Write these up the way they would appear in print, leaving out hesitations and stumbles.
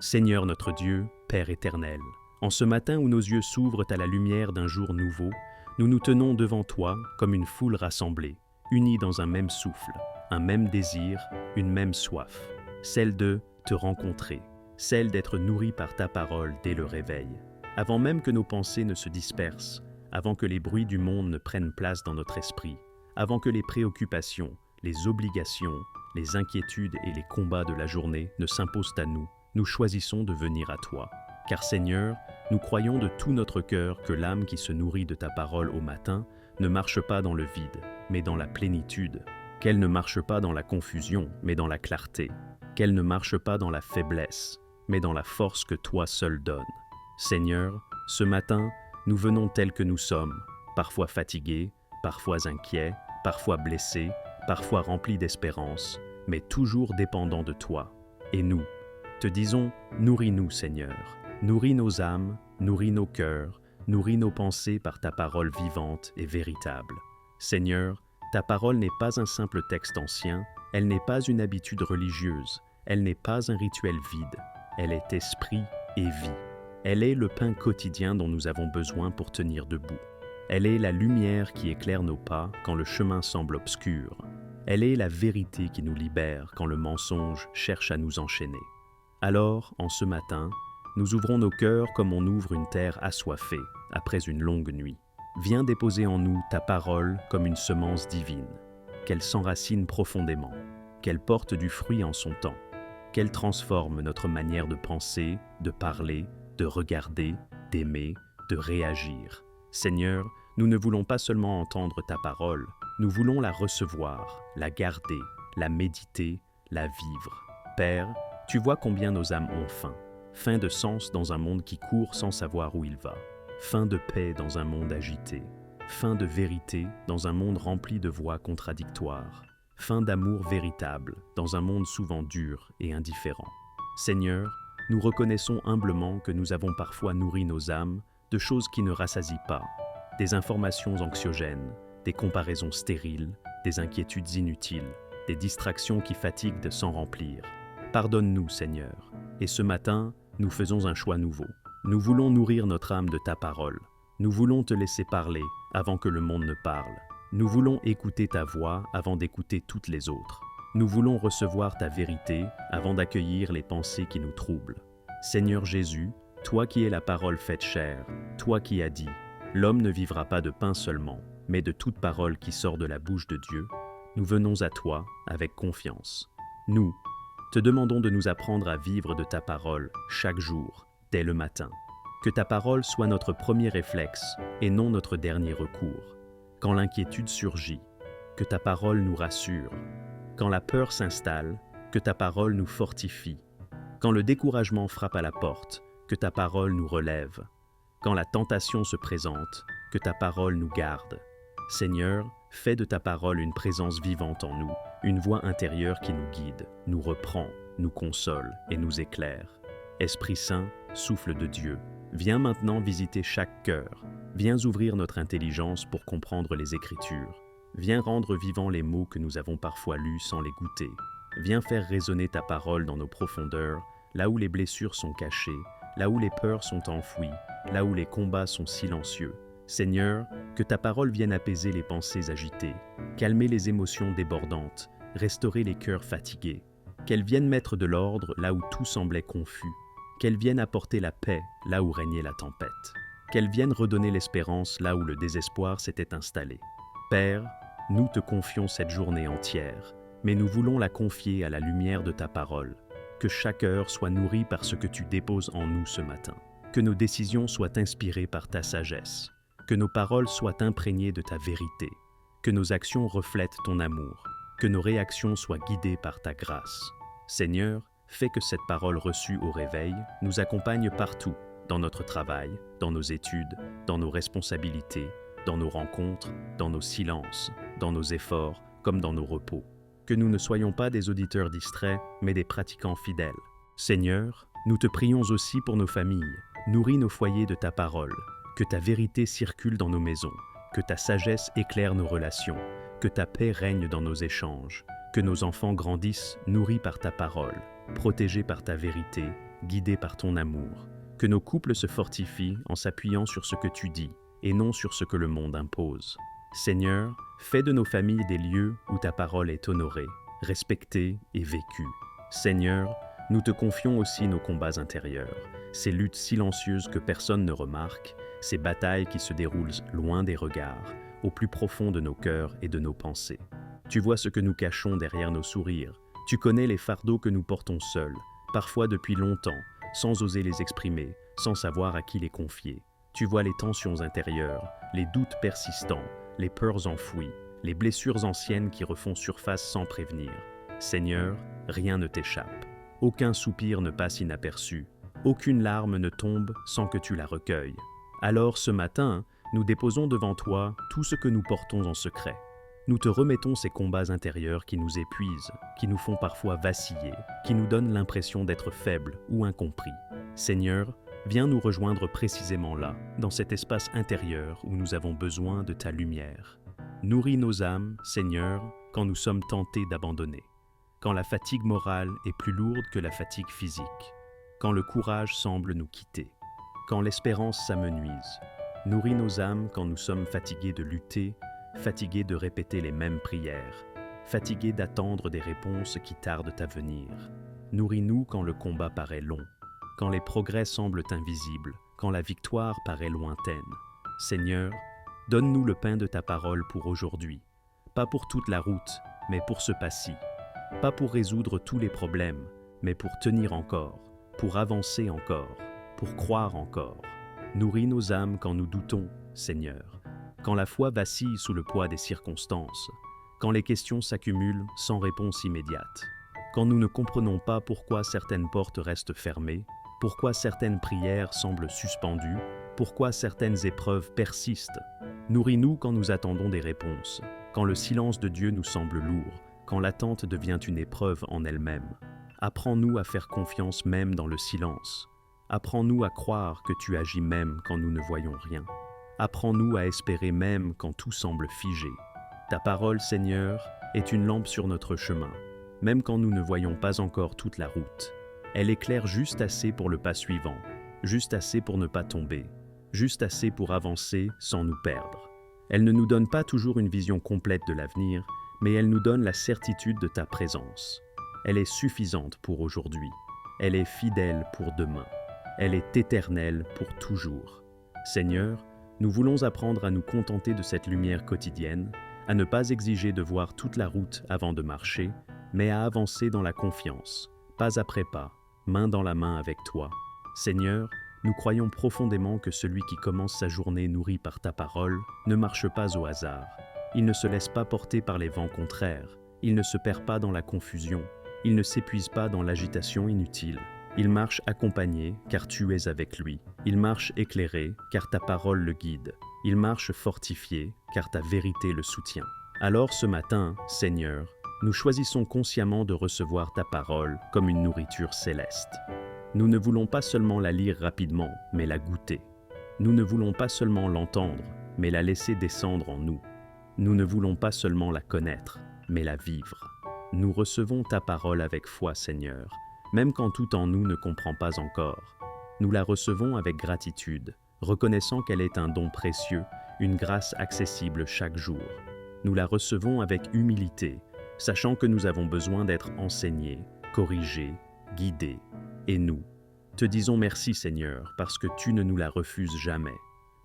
Seigneur notre Dieu, Père éternel, en ce matin où nos yeux s'ouvrent à la lumière d'un jour nouveau, nous nous tenons devant toi comme une foule rassemblée, unis dans un même souffle, un même désir, une même soif, celle de te rencontrer, celle d'être nourris par ta parole dès le réveil. Avant même que nos pensées ne se dispersent, avant que les bruits du monde ne prennent place dans notre esprit, avant que les préoccupations, les obligations, les inquiétudes et les combats de la journée ne s'imposent à nous, nous choisissons de venir à toi. Car Seigneur, nous croyons de tout notre cœur que l'âme qui se nourrit de ta parole au matin ne marche pas dans le vide, mais dans la plénitude, qu'elle ne marche pas dans la confusion, mais dans la clarté, qu'elle ne marche pas dans la faiblesse, mais dans la force que toi seul donnes. Seigneur, ce matin, nous venons tels que nous sommes, parfois fatigués, parfois inquiets, parfois blessés, parfois remplis d'espérance, mais toujours dépendants de toi. Et nous, te disons, nourris-nous, Seigneur, nourris nos âmes, nourris nos cœurs, nourris nos pensées par ta parole vivante et véritable. Seigneur, ta parole n'est pas un simple texte ancien, elle n'est pas une habitude religieuse, elle n'est pas un rituel vide, elle est esprit et vie. Elle est le pain quotidien dont nous avons besoin pour tenir debout. Elle est la lumière qui éclaire nos pas quand le chemin semble obscur. Elle est la vérité qui nous libère quand le mensonge cherche à nous enchaîner. Alors, en ce matin, nous ouvrons nos cœurs comme on ouvre une terre assoiffée après une longue nuit. Viens déposer en nous ta parole comme une semence divine, qu'elle s'enracine profondément, qu'elle porte du fruit en son temps, qu'elle transforme notre manière de penser, de parler, de regarder, d'aimer, de réagir. Seigneur, nous ne voulons pas seulement entendre ta parole, nous voulons la recevoir, la garder, la méditer, la vivre. Père, tu vois combien nos âmes ont faim. Faim de sens dans un monde qui court sans savoir où il va. Faim de paix dans un monde agité. Faim de vérité dans un monde rempli de voix contradictoires. Faim d'amour véritable dans un monde souvent dur et indifférent. Seigneur, nous reconnaissons humblement que nous avons parfois nourri nos âmes de choses qui ne rassasient pas, des informations anxiogènes, des comparaisons stériles, des inquiétudes inutiles, des distractions qui fatiguent de s'en remplir. Pardonne-nous, Seigneur, et ce matin, nous faisons un choix nouveau. Nous voulons nourrir notre âme de ta parole. Nous voulons te laisser parler avant que le monde ne parle. Nous voulons écouter ta voix avant d'écouter toutes les autres. Nous voulons recevoir ta vérité avant d'accueillir les pensées qui nous troublent. Seigneur Jésus, toi qui es la parole faite chair, toi qui as dit « L'homme ne vivra pas de pain seulement, mais de toute parole qui sort de la bouche de Dieu », nous venons à toi avec confiance. Nous, te demandons de nous apprendre à vivre de ta parole chaque jour, dès le matin. Que ta parole soit notre premier réflexe et non notre dernier recours. Quand l'inquiétude surgit, que ta parole nous rassure. Quand la peur s'installe, que ta parole nous fortifie. Quand le découragement frappe à la porte, que ta parole nous relève. Quand la tentation se présente, que ta parole nous garde. Seigneur, fais de ta parole une présence vivante en nous, une voix intérieure qui nous guide, nous reprend, nous console et nous éclaire. Esprit Saint, souffle de Dieu, viens maintenant visiter chaque cœur. Viens ouvrir notre intelligence pour comprendre les Écritures. Viens rendre vivants les mots que nous avons parfois lus sans les goûter. Viens faire résonner ta parole dans nos profondeurs, là où les blessures sont cachées, là où les peurs sont enfouies, là où les combats sont silencieux. Seigneur, que ta parole vienne apaiser les pensées agitées, calmer les émotions débordantes, restaurer les cœurs fatigués, qu'elle vienne mettre de l'ordre là où tout semblait confus, qu'elle vienne apporter la paix là où régnait la tempête, qu'elle vienne redonner l'espérance là où le désespoir s'était installé. Père, nous te confions cette journée entière, mais nous voulons la confier à la lumière de ta parole, que chaque heure soit nourrie par ce que tu déposes en nous ce matin, que nos décisions soient inspirées par ta sagesse, que nos paroles soient imprégnées de ta vérité, que nos actions reflètent ton amour, que nos réactions soient guidées par ta grâce. Seigneur, fais que cette parole reçue au réveil nous accompagne partout, dans notre travail, dans nos études, dans nos responsabilités, dans nos rencontres, dans nos silences, dans nos efforts, comme dans nos repos. Que nous ne soyons pas des auditeurs distraits, mais des pratiquants fidèles. Seigneur, nous te prions aussi pour nos familles. Nourris nos foyers de ta parole. Que ta vérité circule dans nos maisons. Que ta sagesse éclaire nos relations. Que ta paix règne dans nos échanges. Que nos enfants grandissent nourris par ta parole, protégés par ta vérité guidés par ton amour. Que nos couples se fortifient en s'appuyant sur ce que tu dis et non sur ce que le monde impose. Seigneur, fais de nos familles des lieux où ta parole est honorée, respectée et vécue. Seigneur, nous te confions aussi nos combats intérieurs, ces luttes silencieuses que personne ne remarque, ces batailles qui se déroulent loin des regards, au plus profond de nos cœurs et de nos pensées. Tu vois ce que nous cachons derrière nos sourires. Tu connais les fardeaux que nous portons seuls, parfois depuis longtemps, sans oser les exprimer, sans savoir à qui les confier. Tu vois les tensions intérieures, les doutes persistants, les peurs enfouies, les blessures anciennes qui refont surface sans prévenir. Seigneur, rien ne t'échappe. Aucun soupir ne passe inaperçu. Aucune larme ne tombe sans que tu la recueilles. Alors ce matin, nous déposons devant toi tout ce que nous portons en secret. Nous te remettons ces combats intérieurs qui nous épuisent, qui nous font parfois vaciller, qui nous donnent l'impression d'être faibles ou incompris. Seigneur, viens nous rejoindre précisément là, dans cet espace intérieur où nous avons besoin de ta lumière. Nourris nos âmes, Seigneur, quand nous sommes tentés d'abandonner, quand la fatigue morale est plus lourde que la fatigue physique, quand le courage semble nous quitter, quand l'espérance s'amenuise. Nourris nos âmes quand nous sommes fatigués de lutter, fatigués de répéter les mêmes prières, fatigués d'attendre des réponses qui tardent à venir. Nourris-nous quand le combat paraît long, quand les progrès semblent invisibles, quand la victoire paraît lointaine. Seigneur, donne-nous le pain de ta parole pour aujourd'hui, pas pour toute la route, mais pour ce pas-ci, pas pour résoudre tous les problèmes, mais pour tenir encore, pour avancer encore, pour croire encore. Nourris nos âmes quand nous doutons, Seigneur, quand la foi vacille sous le poids des circonstances, quand les questions s'accumulent sans réponse immédiate, quand nous ne comprenons pas pourquoi certaines portes restent fermées, pourquoi certaines prières semblent suspendues, pourquoi certaines épreuves persistent. Nourris-nous quand nous attendons des réponses, quand le silence de Dieu nous semble lourd, quand l'attente devient une épreuve en elle-même. Apprends-nous à faire confiance même dans le silence. Apprends-nous à croire que tu agis même quand nous ne voyons rien. Apprends-nous à espérer même quand tout semble figé. Ta parole, Seigneur, est une lampe sur notre chemin, même quand nous ne voyons pas encore toute la route. Elle éclaire juste assez pour le pas suivant, juste assez pour ne pas tomber, juste assez pour avancer sans nous perdre. Elle ne nous donne pas toujours une vision complète de l'avenir, mais elle nous donne la certitude de ta présence. Elle est suffisante pour aujourd'hui. Elle est fidèle pour demain. Elle est éternelle pour toujours. Seigneur, nous voulons apprendre à nous contenter de cette lumière quotidienne, à ne pas exiger de voir toute la route avant de marcher, mais à avancer dans la confiance, pas après pas, main dans la main avec toi. Seigneur, nous croyons profondément que celui qui commence sa journée nourri par ta parole ne marche pas au hasard. Il ne se laisse pas porter par les vents contraires. Il ne se perd pas dans la confusion. Il ne s'épuise pas dans l'agitation inutile. Il marche accompagné, car tu es avec lui. Il marche éclairé, car ta parole le guide. Il marche fortifié, car ta vérité le soutient. Alors ce matin, Seigneur, nous choisissons consciemment de recevoir ta parole comme une nourriture céleste. Nous ne voulons pas seulement la lire rapidement, mais la goûter. Nous ne voulons pas seulement l'entendre, mais la laisser descendre en nous. Nous ne voulons pas seulement la connaître, mais la vivre. Nous recevons ta parole avec foi, Seigneur, même quand tout en nous ne comprend pas encore. Nous la recevons avec gratitude, reconnaissant qu'elle est un don précieux, une grâce accessible chaque jour. Nous la recevons avec humilité, sachant que nous avons besoin d'être enseignés, corrigés, guidés. Et nous, te disons merci Seigneur, parce que tu ne nous la refuses jamais.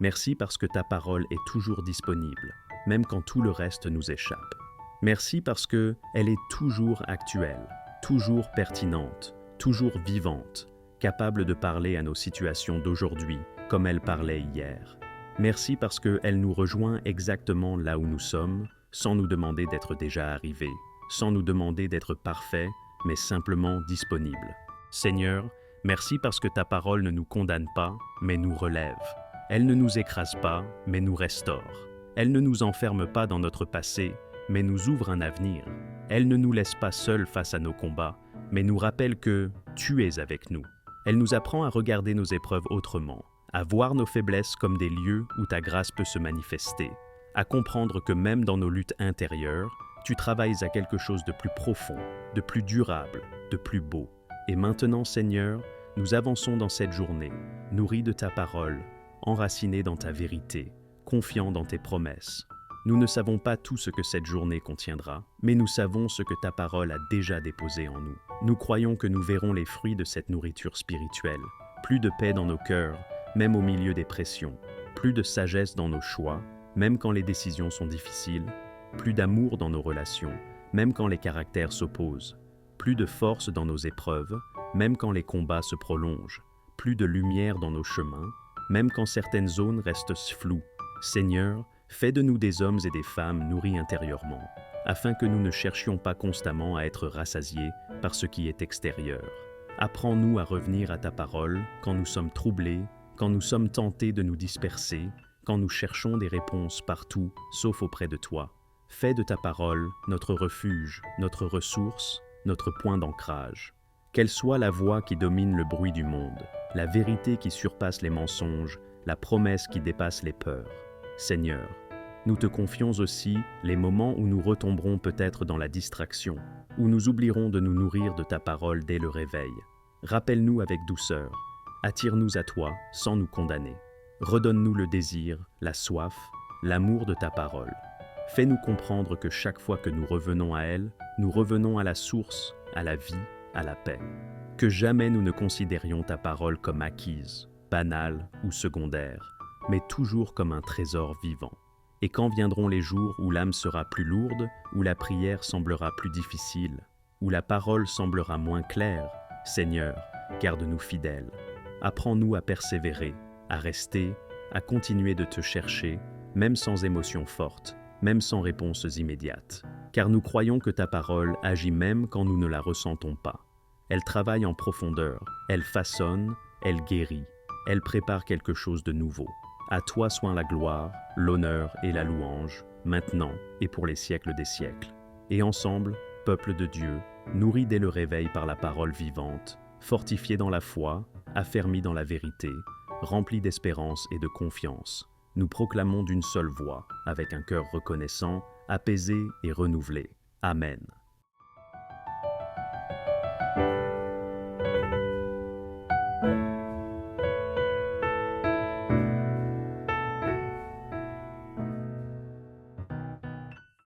Merci parce que ta parole est toujours disponible, même quand tout le reste nous échappe. Merci parce que elle est toujours actuelle, toujours pertinente, toujours vivante, capable de parler à nos situations d'aujourd'hui comme elle parlait hier. Merci parce qu'elle nous rejoint exactement là où nous sommes, sans nous demander d'être déjà arrivés, sans nous demander d'être parfaits, mais simplement disponibles. Seigneur, merci parce que ta parole ne nous condamne pas, mais nous relève. Elle ne nous écrase pas, mais nous restaure. Elle ne nous enferme pas dans notre passé, mais nous ouvre un avenir. Elle ne nous laisse pas seuls face à nos combats, mais nous rappelle que tu es avec nous. Elle nous apprend à regarder nos épreuves autrement, à voir nos faiblesses comme des lieux où ta grâce peut se manifester, à comprendre que même dans nos luttes intérieures, tu travailles à quelque chose de plus profond, de plus durable, de plus beau. Et maintenant, Seigneur, nous avançons dans cette journée, nourris de ta parole, enracinés dans ta vérité, confiants dans tes promesses. Nous ne savons pas tout ce que cette journée contiendra, mais nous savons ce que ta parole a déjà déposé en nous. Nous croyons que nous verrons les fruits de cette nourriture spirituelle. Plus de paix dans nos cœurs, même au milieu des pressions. Plus de sagesse dans nos choix, même quand les décisions sont difficiles. Plus d'amour dans nos relations, même quand les caractères s'opposent. Plus de force dans nos épreuves, même quand les combats se prolongent. Plus de lumière dans nos chemins, même quand certaines zones restent floues. Seigneur, fais de nous des hommes et des femmes nourris intérieurement, afin que nous ne cherchions pas constamment à être rassasiés par ce qui est extérieur. Apprends-nous à revenir à ta parole quand nous sommes troublés, quand nous sommes tentés de nous disperser, quand nous cherchons des réponses partout, sauf auprès de toi. Fais de ta parole notre refuge, notre ressource, notre point d'ancrage. Qu'elle soit la voix qui domine le bruit du monde, la vérité qui surpasse les mensonges, la promesse qui dépasse les peurs. Seigneur, nous te confions aussi les moments où nous retomberons peut-être dans la distraction, où nous oublierons de nous nourrir de ta parole dès le réveil. Rappelle-nous avec douceur, attire-nous à toi sans nous condamner. Redonne-nous le désir, la soif, l'amour de ta parole. Fais-nous comprendre que chaque fois que nous revenons à elle, nous revenons à la source, à la vie, à la paix. Que jamais nous ne considérions ta parole comme acquise, banale ou secondaire, mais toujours comme un trésor vivant. Et quand viendront les jours où l'âme sera plus lourde, où la prière semblera plus difficile, où la parole semblera moins claire, Seigneur, garde-nous fidèles. Apprends-nous à persévérer, à rester, à continuer de te chercher, même sans émotion forte, même sans réponses immédiates. Car nous croyons que ta parole agit même quand nous ne la ressentons pas. Elle travaille en profondeur, elle façonne, elle guérit, elle prépare quelque chose de nouveau. À toi soit la gloire, l'honneur et la louange, maintenant et pour les siècles des siècles. Et ensemble, peuple de Dieu, nourris dès le réveil par la parole vivante, fortifiés dans la foi, affermis dans la vérité, remplis d'espérance et de confiance, nous proclamons d'une seule voix, avec un cœur reconnaissant, apaisé et renouvelé. Amen.